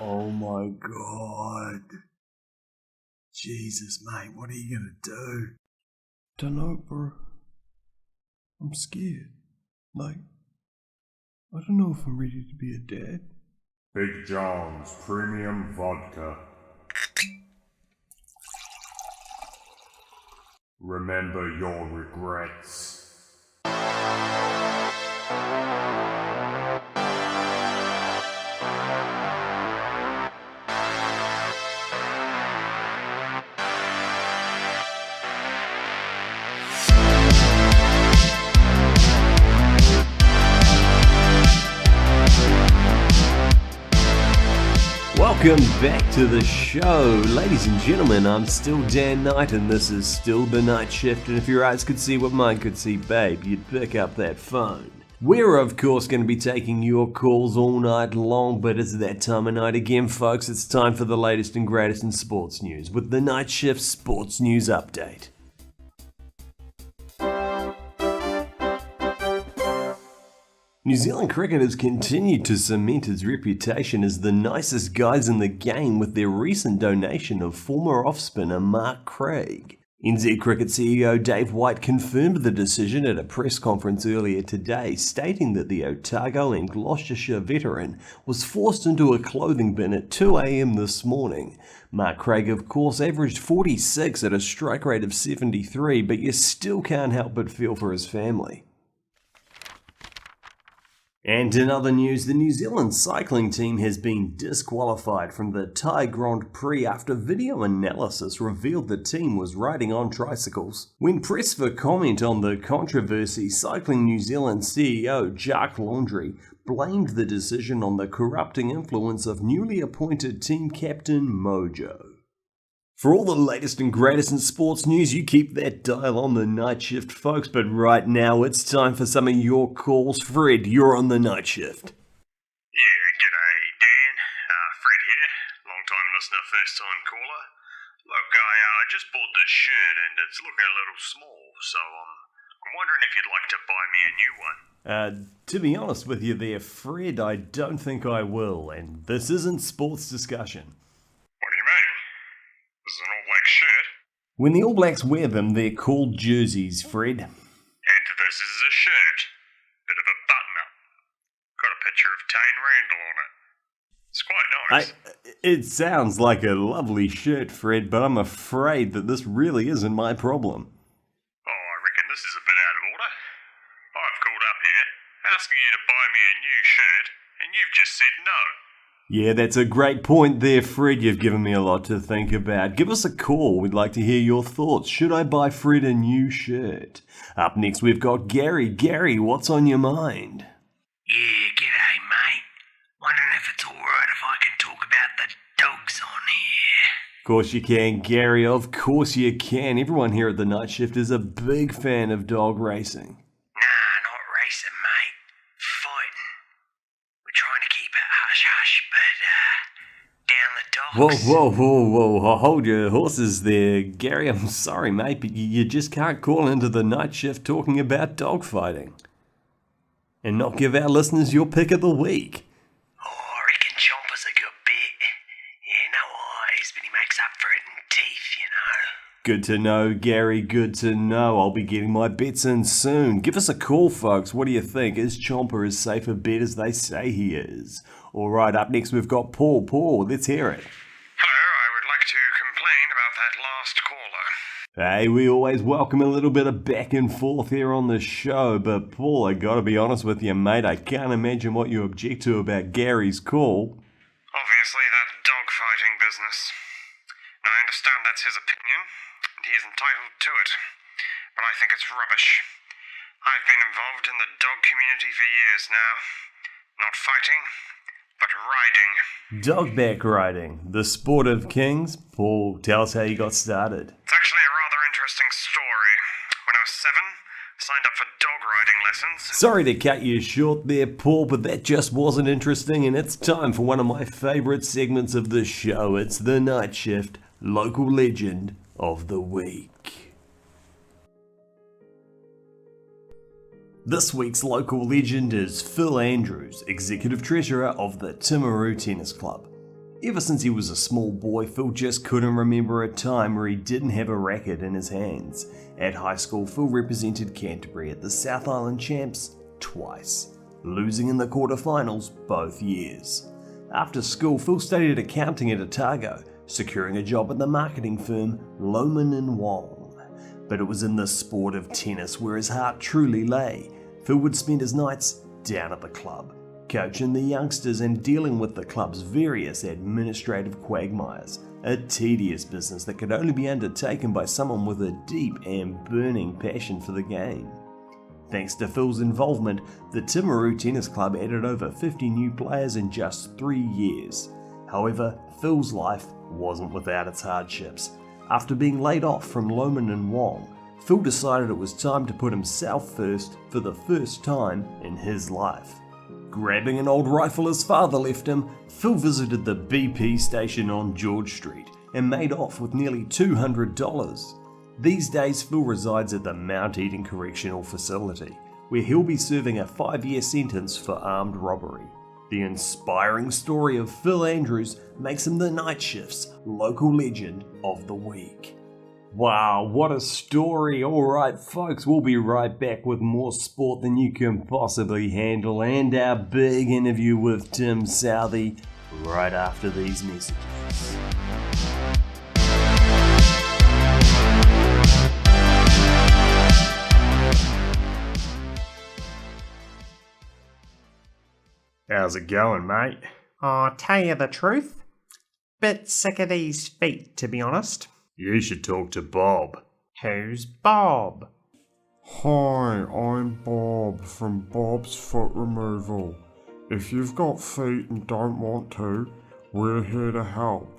Oh my god. Jesus, mate, what are you gonna do? Dunno, bro. I'm scared. I don't know if I'm ready to be a dad. Big John's Premium Vodka. Remember your regrets. Welcome back to the show. Ladies and gentlemen, I'm still Dan Knight and this is still The Night Shift, and if your eyes could see what mine could see, babe, you'd pick up that phone. We're of course going to be taking your calls all night long, but it's that time of night again, folks. It's time for the latest and greatest in sports news with The Night Shift Sports News Update. New Zealand cricket has continued to cement its reputation as the nicest guys in the game with their recent donation of former off-spinner Mark Craig. NZ Cricket CEO Dave White confirmed the decision at a press conference earlier today, stating that the Otago and Gloucestershire veteran was forced into a clothing bin at 2 a.m. this morning. Mark Craig, of course, averaged 46 at a strike rate of 73, but you still can't help but feel for his family. And in other news, the New Zealand cycling team has been disqualified from the Thai Grand Prix after video analysis revealed the team was riding on tricycles. When pressed for comment on the controversy, Cycling New Zealand CEO Jacques Landry blamed the decision on the corrupting influence of newly appointed team captain Mojo. For all the latest and greatest in sports news, you keep that dial on The Night Shift, folks, but right now it's time for some of your calls. Fred, you're on The Night Shift. Yeah, g'day Dan. Fred here, long-time listener, first-time caller. Look, I just bought this shirt and it's looking a little small, so I'm wondering if you'd like to buy me a new one. To be honest with you there, Fred, I don't think I will, and this isn't sports discussion. What do you mean? This is an all-black shirt. When the All Blacks wear them, they're called jerseys, Fred. And this is a shirt. Bit of a button-up. Got a picture of Tane Randall on it. It's quite nice. It sounds like a lovely shirt, Fred, but I'm afraid that this really isn't my problem. Oh, I reckon this is a bit out of order. I've called up here, asking you to buy me a new shirt, and you've just said no. Yeah, that's a great point there, Fred. You've given me a lot to think about. Give us a call. We'd like to hear your thoughts. Should I buy Fred a new shirt? Up next, we've got Gary. Gary, what's on your mind? Yeah, g'day, mate. Wondering if it's alright if I can talk about the dogs on here. Of course you can, Gary. Of course you can. Everyone here at The Night Shift is a big fan of dog racing. Nah, not racing, mate. Fighting. We're trying to keep it hush-hush, but, down the dogs. Whoa. Hold your horses there, Gary. I'm sorry, mate, but you just can't call into The Night Shift talking about dog fighting and not give our listeners your pick of the week. Oh, I reckon Chomper's a good bit. Yeah, no eyes, but he makes up for it in teeth, you know. Good to know, Gary, good to know. I'll be getting my bets in soon. Give us a call, folks. What do you think? Is Chomper as safe a bet as they say he is? All right, up next we've got Paul. Paul, let's hear it. Hello, I would like to complain about that last caller. Hey, we always welcome a little bit of back and forth here on the show, but Paul, I gotta be honest with you, mate, I can't imagine what you object to about Gary's call. Obviously, that dog-fighting business. Now, I understand that's his opinion, and he is entitled to it, but I think it's rubbish. I've been involved in the dog community for years now. Not fighting, but riding. Dogback riding, the sport of kings. Paul, tell us how you got started. It's actually a rather interesting story. When I was 7, signed up for dog riding lessons. Sorry to cut you short there, Paul, but that just wasn't interesting, and it's time for one of my favourite segments of the show. It's The Night Shift, Local Legend of the Week. This week's local legend is Phil Andrews, Executive Treasurer of the Timaru Tennis Club. Ever since he was a small boy, Phil just couldn't remember a time where he didn't have a racket in his hands. At high school, Phil represented Canterbury at the South Island Champs twice, losing in the quarterfinals both years. After school, Phil studied accounting at Otago, securing a job at the marketing firm Lohmann & Wong. But it was in the sport of tennis where his heart truly lay. Phil would spend his nights down at the club, coaching the youngsters and dealing with the club's various administrative quagmires, a tedious business that could only be undertaken by someone with a deep and burning passion for the game. Thanks to Phil's involvement, the Timaru Tennis Club added over 50 new players in just 3 years. However, Phil's life wasn't without its hardships. After being laid off from Lohmann & Wong, Phil decided it was time to put himself first for the first time in his life. Grabbing an old rifle his father left him, Phil visited the BP station on George Street and made off with nearly $200. These days, Phil resides at the Mount Eden Correctional Facility, where he'll be serving a 5-year sentence for armed robbery. The inspiring story of Phil Andrews makes him the Night Shift's local legend of the week. Wow, what a story. Alright folks, we'll be right back with more sport than you can possibly handle and our big interview with Tim Southey right after these messages. How's it going, mate? I'll tell you the truth. Bit sick of these feet, to be honest. You should talk to Bob. Who's Bob? Hi, I'm Bob from Bob's Foot Removal. If you've got feet and don't want to, we're here to help.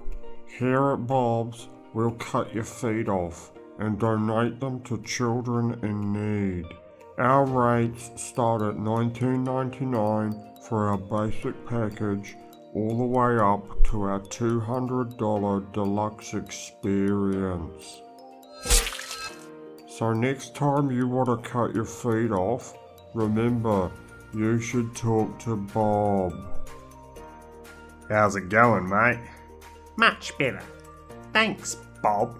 Here at Bob's, we'll cut your feet off and donate them to children in need. Our rates start at $19.99 for our basic package, all the way up to our $200 deluxe experience. So next time you want to cut your feet off, remember, you should talk to Bob. How's it going, mate? Much better. Thanks, Bob.